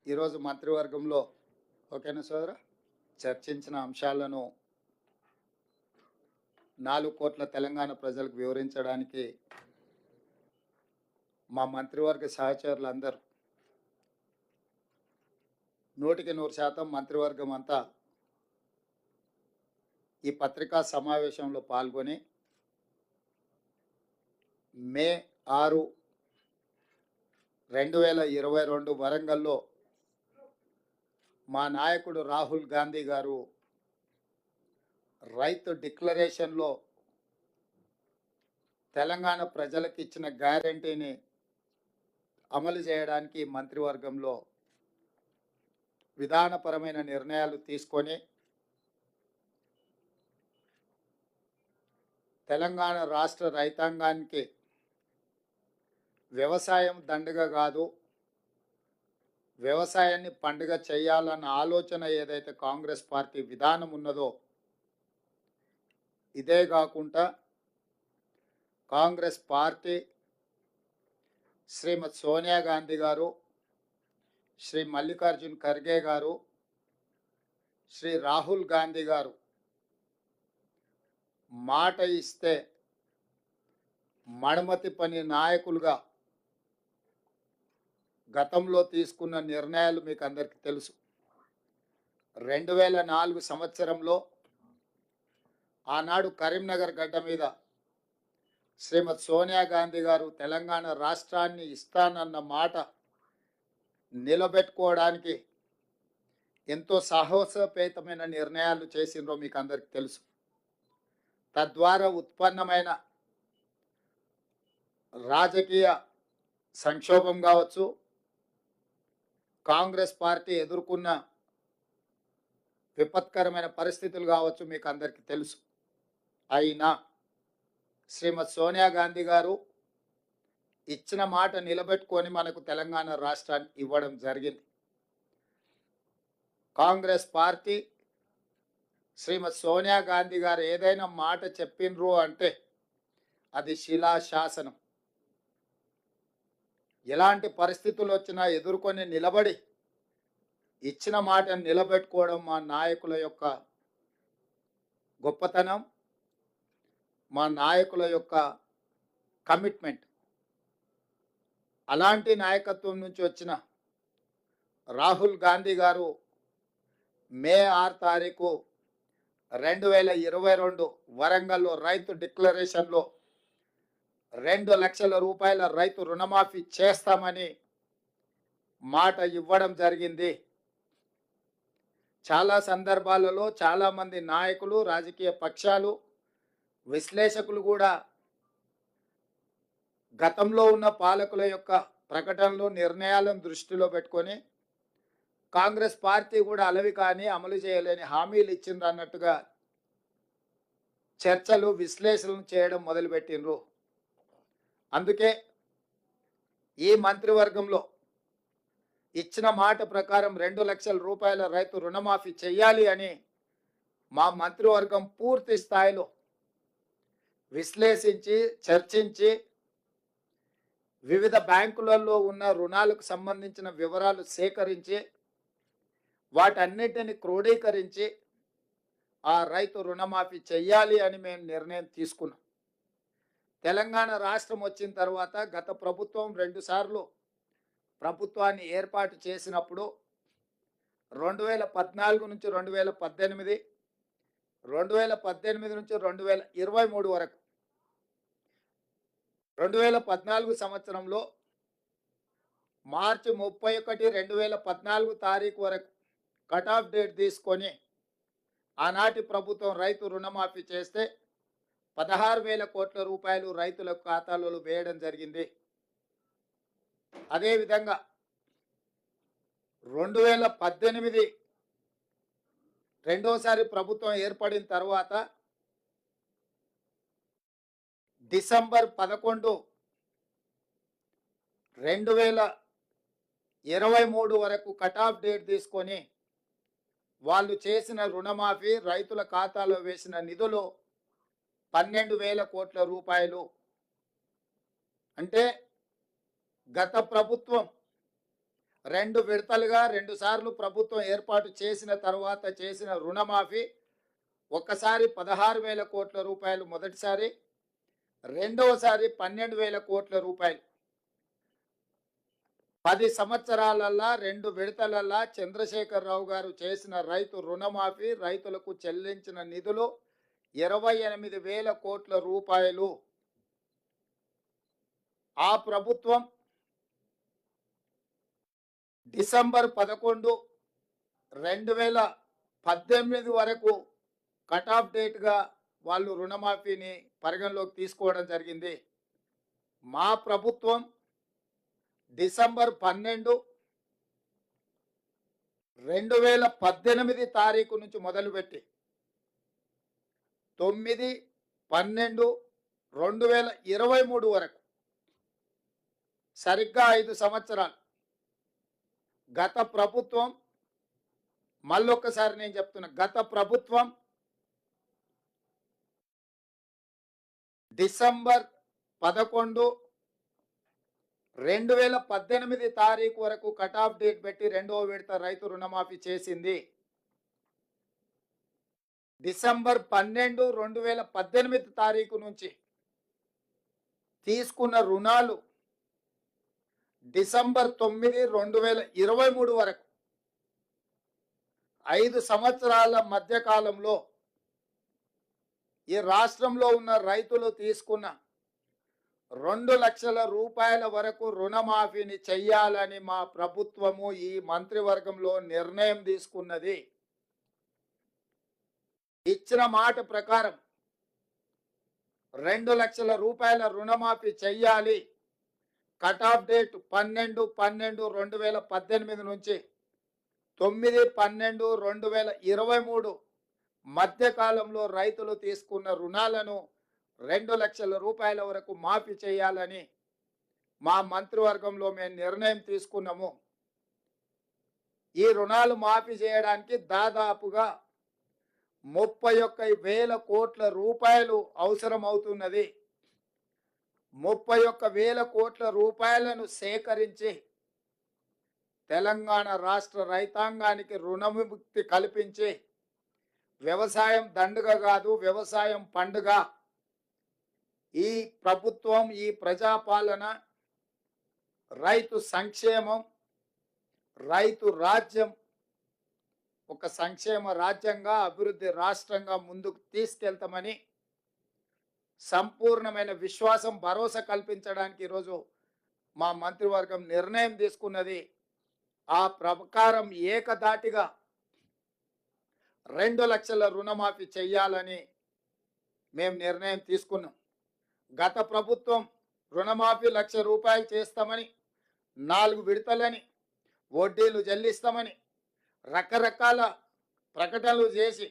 ఈరోజు మంత్రివర్గంలో ఓకేనా సోదరా చర్చించిన అంశాలను 4 కోట్ల తెలంగాణ ప్రజలకు వివరించడానికి మా మంత్రివర్గ సహచరులందరూ 100% మంత్రివర్గం అంతా ఈ పత్రికా సమావేశంలో పాల్గొని మే 6, 2022 వరంగల్లో మా నాయకుడు రాహుల్ గాంధీ గారు రైతు డిక్లరేషన్లో తెలంగాణ ప్రజలకు ఇచ్చిన గ్యారంటీని అమలు చేయడానికి మంత్రివర్గంలో విధానపరమైన నిర్ణయాలు తీసుకొని తెలంగాణ రాష్ట్ర రైతాంగానికి వ్యవసాయం దండగ కాదు, వ్యవసాయాన్ని పండుగ చేయాలన్న ఆలోచన ఏదైతే కాంగ్రెస్ పార్టీ విధానం ఉన్నదో, ఇదే కాకుండా కాంగ్రెస్ పార్టీ శ్రీమతి సోనియా గాంధీ గారు, శ్రీ మల్లికార్జున్ ఖర్గే గారు, శ్రీ రాహుల్ గాంధీ గారు మాట ఇస్తే మడమతి పని నాయకులుగా గతంలో తీసుకున్న నిర్ణయాలు మీకు అందరికీ తెలుసు. 2004 సంవత్సరంలో ఆనాడు కరీంనగర్ గడ్డ మీద శ్రీమతి సోనియా గాంధీ గారు తెలంగాణ రాష్ట్రాన్ని ఇస్తానన్న మాట నిలబెట్టుకోవడానికి ఎంతో సాహసోపేతమైన నిర్ణయాలు చేసిండ్రో మీకు అందరికీ తెలుసు. తద్వారా ఉత్పన్నమైన రాజకీయ సంక్షోభం కావచ్చు, కాంగ్రెస్ పార్టీ ఎదుర్కొన్న విపత్కరమైన పరిస్థితులు కావచ్చు, మీకు అందరికీ తెలుసు. అయినా శ్రీమతి సోనియా గాంధీ గారు ఇచ్చిన మాట నిలబెట్టుకొని మనకు తెలంగాణ రాష్ట్రాన్ని ఇవ్వడం జరిగింది. కాంగ్రెస్ పార్టీ శ్రీమతి సోనియా గాంధీ గారు ఏదైనా మాట చెప్పిండ్రు అంటే అది శిలాశాసనం. ఎలాంటి పరిస్థితులు వచ్చినా ఎదుర్కొని నిలబడి ఇచ్చిన మాటను నిలబెట్టుకోవడం మా నాయకుల యొక్క గొప్పతనం, మా నాయకుల యొక్క కమిట్మెంట్. అలాంటి నాయకత్వం నుంచి వచ్చిన రాహుల్ గాంధీ గారు మే 6 తారీఖు 2022 వరంగల్లో రైతు డిక్లరేషన్లో 2 లక్షల రూపాయల రైతు రుణమాఫీ చేస్తామని మాట ఇవ్వడం జరిగింది. చాలా సందర్భాలలో చాలామంది నాయకులు, రాజకీయ పక్షాలు, విశ్లేషకులు కూడా గతంలో ఉన్న పాలకుల యొక్క ప్రకటనలు, నిర్ణయాలను దృష్టిలో పెట్టుకొని కాంగ్రెస్ పార్టీ కూడా అలవి కానీ అమలు చేయలేని హామీలు ఇచ్చిండ్రు అన్నట్టుగా చర్చలు, విశ్లేషణలు చేయడం మొదలుపెట్టిండ్రు. అందుకే ఈ మంత్రివర్గంలో ఇచ్చిన మాట ప్రకారం 2 లక్షల రూపాయల రైతు రుణమాఫీ చేయాలి అని మా మంత్రివర్గం పూర్తి స్థాయిలో విశ్లేషించి, చర్చించి, వివిధ బ్యాంకులలో ఉన్న రుణాలకు సంబంధించిన వివరాలు సేకరించి వాటన్నిటిని క్రోడీకరించి ఆ రైతు రుణమాఫీ చెయ్యాలి అని మేము నిర్ణయం తీసుకున్నాం. తెలంగాణ రాష్ట్రం వచ్చిన తర్వాత గత ప్రభుత్వం 2 సార్లు ప్రభుత్వాన్ని ఏర్పాటు చేసినప్పుడు 2014 నుంచి 2018, 2018 నుంచి 2023 వరకు 2014 సంవత్సరంలో మార్చి 31, 2014 తారీఖు వరకు కట్ ఆఫ్ డేట్ తీసుకొని ఆనాటి ప్రభుత్వం రైతు రుణమాఫీ చేస్తే 16,000 కోట్ల రూపాయలు రైతుల ఖాతాలలో వేయడం జరిగింది. అదేవిధంగా 2018 రెండోసారి ప్రభుత్వం ఏర్పడిన తర్వాత డిసెంబర్ 11, 2023 వరకు కట్ ఆఫ్ డేట్ తీసుకొని వాళ్ళు చేసిన రుణమాఫీ, రైతుల ఖాతాలో వేసిన నిధులు 12,000 కోట్ల రూపాయలు. అంటే గత ప్రభుత్వం 2 విడతలుగా 2 సార్లు ప్రభుత్వం ఏర్పాటు చేసిన తర్వాత చేసిన రుణమాఫీ ఒక్కసారి 16,000 కోట్ల రూపాయలు మొదటిసారి, రెండవసారి 12,000 కోట్ల రూపాయలు. 10 సంవత్సరాలల్లా 2 విడతలల్లా చంద్రశేఖరరావు గారు చేసిన రైతు రుణమాఫీ, రైతులకు చెల్లించిన నిధులు 28,000 కోట్ల రూపాయలు. ఆ ప్రభుత్వం డిసెంబర్ 11, 2018 వరకు కట్ ఆఫ్ డేట్గా వాళ్ళు రుణమాఫీని పరిగణలోకి తీసుకోవడం జరిగింది. మా ప్రభుత్వం డిసెంబర్ 12, 2018 తారీఖు నుంచి మొదలుపెట్టి 9, 12, 2023 వరకు సరిగ్గా 5 సంవత్సరాలు గత ప్రభుత్వం, మళ్ళొక్కసారి నేను చెప్తున్నా, గత ప్రభుత్వం డిసెంబర్ 11, 2018 తారీఖు వరకు కట్ ఆఫ్ డేట్ పెట్టి రెండవ విడత రైతు రుణమాఫీ చేసింది. డిసెంబర్ 12, 2018 తారీఖు నుంచి తీసుకున్న రుణాలు డిసెంబర్ 9, 2023 వరకు 5 సంవత్సరాల మధ్యకాలంలో ఈ రాష్ట్రంలో ఉన్న రైతులు తీసుకున్న 2 లక్షల రూపాయల వరకు రుణమాఫీని చెయ్యాలని మా ప్రభుత్వము ఈ మంత్రివర్గంలో నిర్ణయం తీసుకున్నది. ఇచ్చిన మాట ప్రకారం 2 లక్షల రూపాయల రుణమాఫీ చెయ్యాలి. కట్ ఆఫ్ డేట్ 12/12/2018 నుంచి 9/12/2023 మధ్యకాలంలో రైతులు తీసుకున్న రుణాలను 2 లక్షల రూపాయల వరకు మాఫీ చేయాలని మా మంత్రివర్గంలో మేము నిర్ణయం తీసుకున్నాము. ఈ రుణాలు మాఫీ చేయడానికి దాదాపుగా 31,000 కోట్ల రూపాయలు అవసరం అవుతున్నది. 31,000 కోట్ల రూపాయలను సేకరించి తెలంగాణ రాష్ట్ర రైతాంగానికి రుణవిముక్తి కల్పించి వ్యవసాయం దండుగ కాదు, వ్యవసాయం పండుగ. ఈ ప్రభుత్వం, ఈ ప్రజాపాలన రైతు సంక్షేమం, రైతు రాజ్యం ఒక సంక్షేమ రాజ్యంగా, అభివృద్ధి రాష్ట్రంగా ముందుకు తీసుకెళ్తామని సంపూర్ణమైన విశ్వాసం, భరోసా కల్పించడానికి ఈరోజు మా మంత్రివర్గం నిర్ణయం తీసుకున్నది. ఆ ప్రకారం ఏకధాటిగా 2 లక్షల రుణమాఫీ చెయ్యాలని మేము నిర్ణయం తీసుకున్నాం. గత ప్రభుత్వం రుణమాఫీ 1,00,000 రూపాయలు చేస్తామని, 4 విడతలని, వడ్డీలు చెల్లిస్తామని రకరకాల ప్రకటనలు చేసి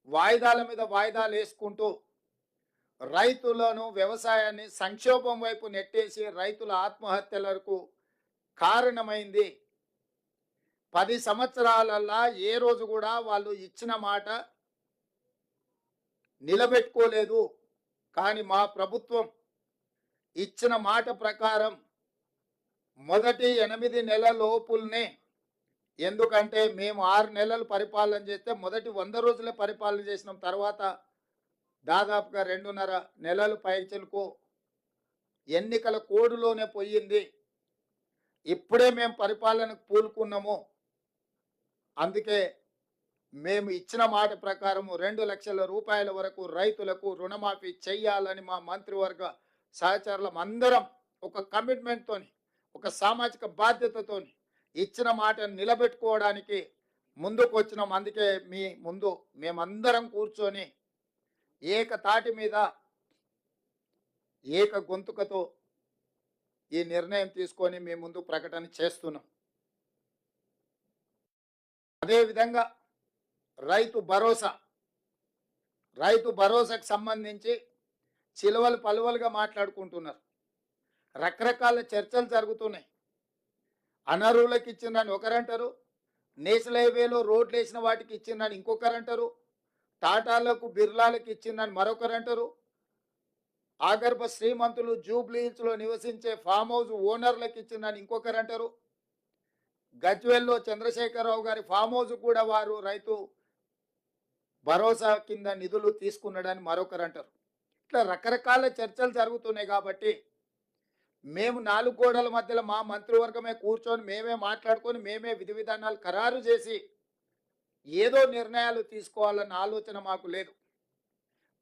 వాయిదాల మీద వాయిదాలు వేసుకుంటూ రైతులను, వ్యవసాయాన్ని సంక్షోభం వైపు నెట్టేసి రైతుల ఆత్మహత్యలకు కారణమైంది. 10 సంవత్సరాలల్లా ఏ రోజు కూడా వాళ్ళు ఇచ్చిన మాట నిలబెట్టుకోలేదు. కానీ మా ప్రభుత్వం ఇచ్చిన మాట ప్రకారం మొదటి 8 నెలల లోపుల్నే, ఎందుకంటే మేము 6 నెలలు పరిపాలన చేస్తే మొదటి 100 రోజులే పరిపాలన చేసినాం. తర్వాత దాదాపుగా 2.5 నెలలు పైచలకు ఎన్నికల కోడ్లోనే పోయింది. ఇప్పుడే మేము పరిపాలనకు పూనుకున్నాము. అందుకే మేము ఇచ్చిన మాట ప్రకారం 2 లక్షల రూపాయల వరకు రైతులకు రుణమాఫీ చెయ్యాలని మా మంత్రివర్గ సహచరులం అందరం ఒక కమిట్మెంట్తోని, ఒక సామాజిక బాధ్యతతోని ఇచ్చిన మాటను నిలబెట్టుకోవడానికి ముందుకు వచ్చినాం. అందుకే మీ ముందు మేమందరం కూర్చొని ఏకతాటి మీద, ఏక గొంతుకతో ఈ నిర్ణయం తీసుకొని మీ ముందు ప్రకటన చేస్తున్నాం. అదేవిధంగా రైతు భరోసాకు సంబంధించి చిలువలు పలువలుగా మాట్లాడుకుంటున్నారు. రకరకాల చర్చలు జరుగుతున్నాయి. అనర్హులకు ఇచ్చిందని ఒకరంటారు, నేషనల్ హైవేలో రోడ్లు వేసిన వాటికి ఇచ్చిందని ఇంకొకరంటారు, టాటాలకు, బిర్లాలకు ఇచ్చిందని మరొకరంటారు, ఆగర్భ శ్రీమంతులు జూబ్లీహిల్స్లో నివసించే ఫామ్ హౌస్ ఓనర్లకు ఇచ్చిందని ఇంకొకరంటారు. గజ్వేల్లో చంద్రశేఖరరావు గారి ఫామ్ హౌస్ కూడా వారు రైతు భరోసా కింద నిధులు తీసుకున్నాడని మరొకరు అంటారు. ఇట్లా రకరకాల చర్చలు జరుగుతున్నాయి. కాబట్టి మేము నాలుగు గోడల మధ్యలో మా మంత్రివర్గమే కూర్చొని మేమే మాట్లాడుకొని మేమే విధి విధానాలు ఖరారు చేసి ఏదో నిర్ణయాలు తీసుకోవాలన్న ఆలోచన మాకు లేదు.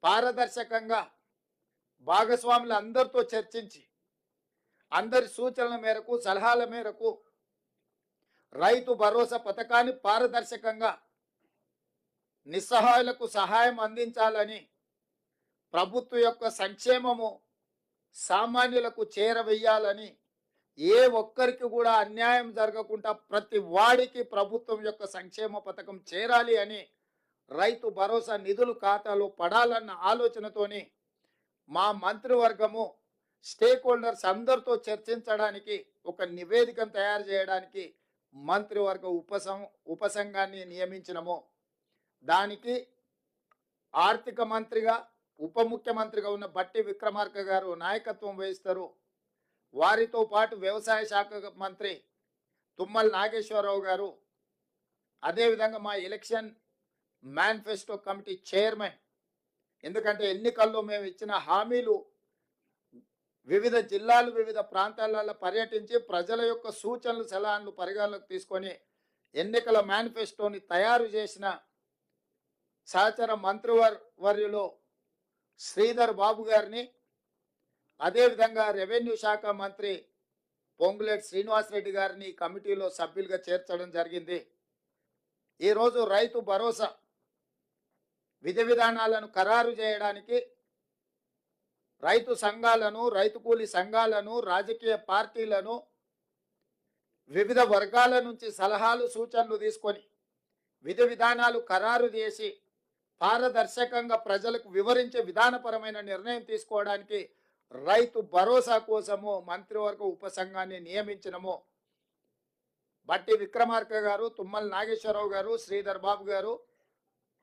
పారదర్శకంగా భాగస్వాములు అందరితో చర్చించి అందరి సూచనల మేరకు సలహాల మేరకు రైతు భరోసా పథకాన్ని పారదర్శకంగా నిస్సహాయులకు సహాయం అందించాలని, ప్రభుత్వం యొక్క సంక్షేమము సామాన్యులకు చేరవేయాలని, ఏ ఒక్కరికి కూడా అన్యాయం జరగకుండా ప్రతి వాడికి ప్రభుత్వం యొక్క సంక్షేమ పథకం చేరాలి అని, రైతు భరోసా నిధులు ఖాతాలో పడాలన్న ఆలోచనతోని మా మంత్రివర్గము స్టేక్ హోల్డర్స్ అందరితో చర్చించడానికి ఒక నివేదికను తయారు చేయడానికి మంత్రివర్గ ఉపసంఘాన్ని నియమించినము. దానికి ఆర్థిక మంత్రిగా ఉప ముఖ్యమంత్రిగా ఉన్న బట్టి విక్రమార్క గారు నాయకత్వం వహిస్తారు. వారితో పాటు వ్యవసాయ శాఖ మంత్రి తుమ్మల నాగేశ్వరరావు గారు, అదేవిధంగా మా ఎలక్షన్ మేనిఫెస్టో కమిటీ చైర్మన్, ఎందుకంటే ఎన్నికల్లో మేము ఇచ్చిన హామీలు వివిధ జిల్లాలు వివిధ ప్రాంతాలలో పర్యటించి ప్రజల యొక్క సూచనలు సలహాలు పరిగణలోకి తీసుకొని ఎన్నికల మేనిఫెస్టోని తయారు చేసిన సహచర మంత్రివర్యులు శ్రీధర్ బాబు గారిని, అదేవిధంగా రెవెన్యూ శాఖ మంత్రి పొంగులేటి శ్రీనివాసరెడ్డి గారిని కమిటీలో సభ్యులుగా చేర్చడం జరిగింది. ఈరోజు రైతు భరోసా విధి విధానాలను ఖరారు చేయడానికి రైతు సంఘాలను, రైతు కూలీ సంఘాలను, రాజకీయ పార్టీలను, వివిధ వర్గాల నుంచి సలహాలు సూచనలు తీసుకొని విధి విధానాలు ఖరారు చేసి పారదర్శకంగా ప్రజలకు వివరించే విధానపరమైన నిర్ణయం తీసుకోవడానికి రైతు భరోసా కోసము మంత్రివర్గ ఉపసంఘాన్ని నియమించినము. బట్టి విక్రమార్క గారు, తుమ్మల నాగేశ్వరరావు గారు, శ్రీధర్ బాబు గారు,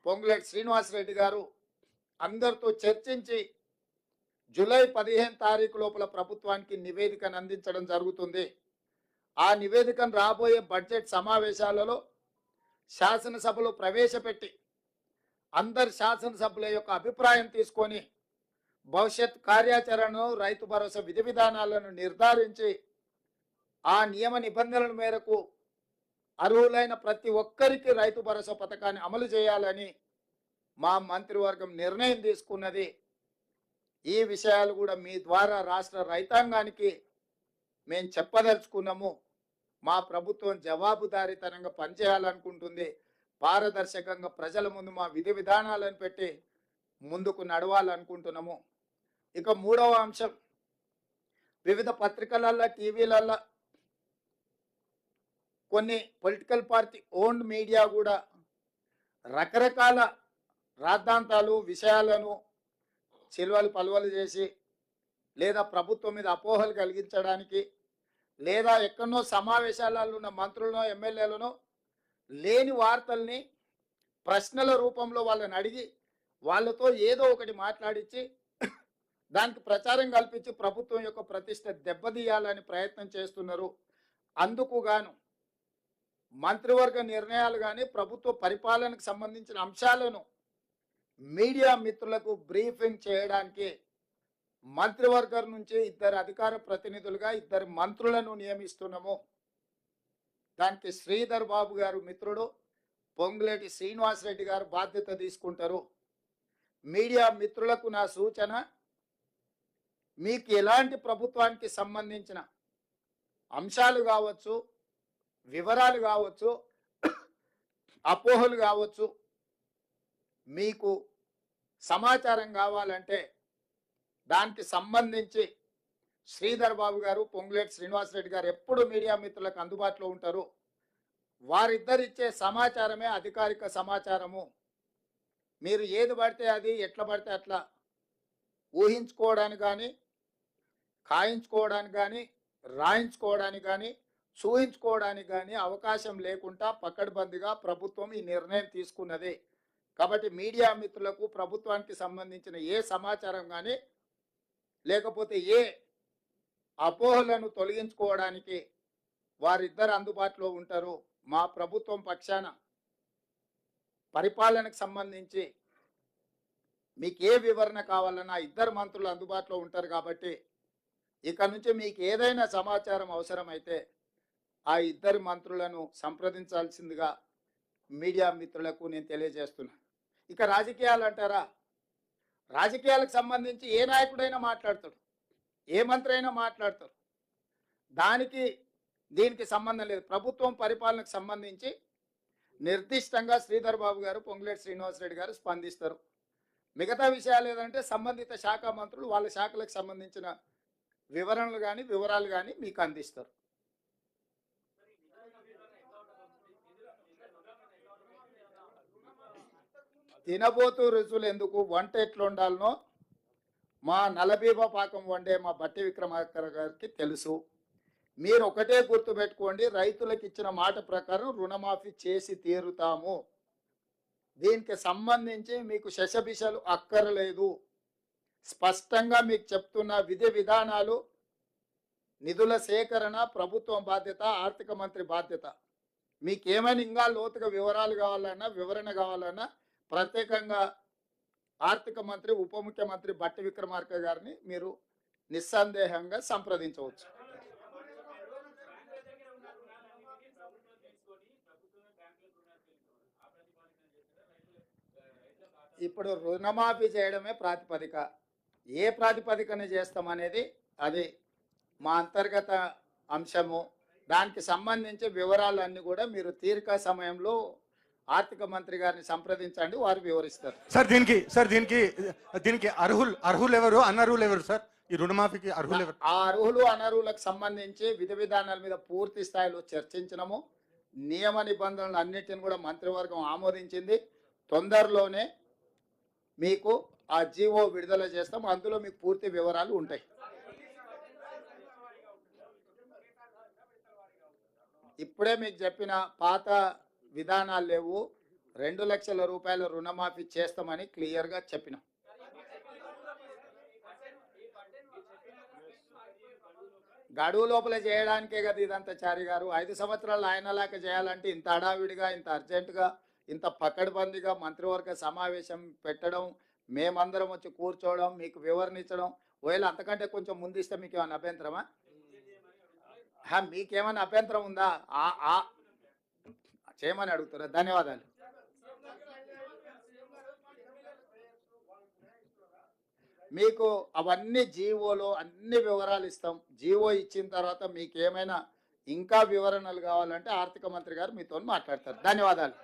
పొంగులేటి శ్రీనివాసరెడ్డి గారు అందరితో చర్చించి జూలై 15 తారీఖు లోపల ప్రభుత్వానికి నివేదికను అందించడం జరుగుతుంది. ఆ నివేదికను రాబోయే బడ్జెట్ సమావేశాలలో శాసనసభలో ప్రవేశపెట్టి అందరి శాసనసభ్యుల యొక్క అభిప్రాయం తీసుకొని భవిష్యత్ కార్యాచరణను, రైతు భరోసా విధి విధానాలను నిర్ధారించి ఆ నియమ నిబంధనల మేరకు అర్హులైన ప్రతి ఒక్కరికి రైతు భరోసా పథకాన్ని అమలు చేయాలని మా మంత్రివర్గం నిర్ణయం తీసుకున్నది. ఈ విషయాలు కూడా మీ ద్వారా రాష్ట్ర రైతాంగానికి మేము చెప్పదలుచుకున్నాము. మా ప్రభుత్వం జవాబుదారీతనంగా పనిచేయాలనుకుంటుంది. పారదర్శకంగా ప్రజల ముందు మా విధి విధానాలను పెట్టి ముందుకు నడవాలనుకుంటున్నాము. ఇక మూడవ అంశం, వివిధ పత్రికలల్లో, టీవీలల్లో కొన్ని పొలిటికల్ పార్టీ ఓన్డ్ మీడియా కూడా రకరకాల రాద్ధాంతాలు, విషయాలను చిలువలు పలువలు చేసి లేదా ప్రభుత్వం మీద అపోహలు కలిగించడానికి లేదా ఎక్కడనో సమావేశాలలో ఉన్న మంత్రులను, ఎమ్మెల్యేలను లేని వార్తల్ని ప్రశ్నల రూపంలో వాళ్ళని అడిగి వాళ్ళతో ఏదో ఒకటి మాట్లాడించి దానికి ప్రచారం కల్పించి ప్రభుత్వం యొక్క ప్రతిష్ట దెబ్బతీయాలని ప్రయత్నం చేస్తున్నారు. అందుకు గాను మంత్రివర్గ నిర్ణయాలు కానీ ప్రభుత్వ పరిపాలనకు సంబంధించిన అంశాలను మీడియా మిత్రులకు బ్రీఫింగ్ చేయడానికి మంత్రివర్గం నుంచి 2 అధికార ప్రతినిధులుగా 2 మంత్రులను నియమిస్తున్నాము. దానికి శ్రీధర్ బాబు గారు మిత్రుడు, పొంగులేటి శ్రీనివాసరెడ్డి గారు బాధ్యత తీసుకుంటారు. మీడియా మిత్రులకు నా సూచన, మీకు ఎలాంటి ప్రభుత్వానికి సంబంధించిన అంశాలు కావచ్చు, వివరాలు కావచ్చు, అపోహలు కావచ్చు, మీకు సమాచారం కావాలంటే దానికి సంబంధించి శ్రీధర్ బాబు గారు, పొంగులేటి శ్రీనివాసరెడ్డి గారు ఎప్పుడు మీడియా మిత్రులకు అందుబాటులో ఉంటారు. వారిద్దరిచ్చే సమాచారమే అధికారిక సమాచారము. మీరు ఏది పడితే అది, ఎట్లా పడితే అట్లా ఊహించుకోవడానికి కానీ, ఖాయించుకోవడానికి కానీ, రాయించుకోవడానికి కానీ, చూయించుకోవడానికి కానీ అవకాశం లేకుండా పకడ్బందీగా ప్రభుత్వం ఈ నిర్ణయం తీసుకున్నది. కాబట్టి మీడియా మిత్రులకు ప్రభుత్వానికి సంబంధించిన ఏ సమాచారం కానీ లేకపోతే ఏ అపోహలను తొలగించుకోవడానికి వారిద్దరు అందుబాటులో ఉంటారు. మా ప్రభుత్వం పక్షాన పరిపాలనకు సంబంధించి మీకు ఏ వివరణ కావాలన్నా ఇద్దరు మంత్రులు అందుబాటులో ఉంటారు కాబట్టి ఇక నుంచి మీకు ఏదైనా సమాచారం అవసరమైతే ఆ ఇద్దరు మంత్రులను సంప్రదించాల్సిందిగా మీడియా మిత్రులకు నేను తెలియజేస్తున్నా. ఇక రాజకీయాలు అంటారా, రాజకీయాలకు సంబంధించి ఏ నాయకుడైనా మాట్లాడతాడు, ఏ మంత్రి అయినా మాట్లాడతారు. దానికి దీనికి సంబంధం లేదు. ప్రభుత్వం పరిపాలనకు సంబంధించి నిర్దిష్టంగా శ్రీధర్ బాబు గారు, పొంగులేటి శ్రీనివాసరెడ్డి గారు స్పందిస్తారు. మిగతా విషయాలు ఏదంటే సంబంధిత శాఖ మంత్రులు వాళ్ళ శాఖలకు సంబంధించిన వివరణలు కానీ వివరాలు కానీ మీకు అందిస్తారు. తినబోతూ రుచులు ఎందుకు, వంట ఎట్లా ఉండాలనో మా నలబీబా పాకం వండే మా బట్టి విక్రమార్క గారికి తెలుసు. మీరు ఒకటే గుర్తుపెట్టుకోండి, రైతులకు ఇచ్చిన మాట ప్రకారం రుణమాఫీ చేసి తీరుతాము. దీనికి సంబంధించి మీకు శశబిషలు అక్కర్లేదు. స్పష్టంగా మీకు చెప్తున్న విధి విధానాలు, నిధుల సేకరణ ప్రభుత్వం బాధ్యత, ఆర్థిక మంత్రి బాధ్యత. మీకేమైనా ఇంకా లోతుగా వివరాలు కావాలన్నా, వివరణ కావాలన్నా ప్రత్యేకంగా ఆర్థిక మంత్రి, ఉప ముఖ్యమంత్రి బట్టి విక్రమార్క గారిని మీరు నిస్సందేహంగా సంప్రదించవచ్చు. ఇప్పుడు రుణమాఫీ చేయడమే ప్రాతిపదిక. ఏ ప్రాతిపదికన చేస్తామనేది అది మా అంతర్గత అంశము. దానికి సంబంధించి వివరాలన్నీ కూడా మీరు తీరిక సమయంలో ఆర్థిక మంత్రి గారిని సంప్రదించండి, వారు వివరిస్తారు. సార్ దీనికి అర్హులు ఎవరు, అనర్హులు ఎవరు సార్? ఈ రుణమాఫీకి అర్హులు ఎవరు? ఆ అర్హులు అనర్హులకు సంబంధించి విధి విధానాల మీద పూర్తి స్థాయిలో చర్చించినము. నియమ నిబంధనలు అన్నిటిని కూడా మంత్రివర్గం ఆమోదించింది. తొందరలోనే మీకు ఆ జీవో విడుదల చేస్తాం. అందులో మీకు పూర్తి వివరాలు ఉంటాయి. ఇప్పుడే మీకు చెప్పిన పాత విధానాలు లేవు. 2 లక్షల రూపాయల రుణమాఫీ చేస్తామని క్లియర్గా చెప్పినాం. గడువు లోపల చేయడానికే కదా ఇదంతా చారి గారు. 5 సంవత్సరాలు ఆయనలాగా చేయాలంటే ఇంత హడావిడిగా, ఇంత అర్జెంటుగా, ఇంత పకడ్బందీగా మంత్రివర్గ సమావేశం పెట్టడం, మేమందరం వచ్చి కూర్చోవడం, మీకు వివరణించడం, ఒకవేళ అంతకంటే కొంచెం ముందిస్తే మీకు ఏమైనా అభ్యంతరమా? మీకేమైనా అభ్యంతరం ఉందా? చేయమని అడుగుతారా? ధన్యవాదాలు. మీకు అవన్నీ జీవోలో అన్ని వివరాలు ఇస్తాం. జీవో ఇచ్చిన తర్వాత మీకు ఏమైనా ఇంకా వివరణలు కావాలంటే ఆర్థిక మంత్రి గారు మీతో మాట్లాడతారు. ధన్యవాదాలు.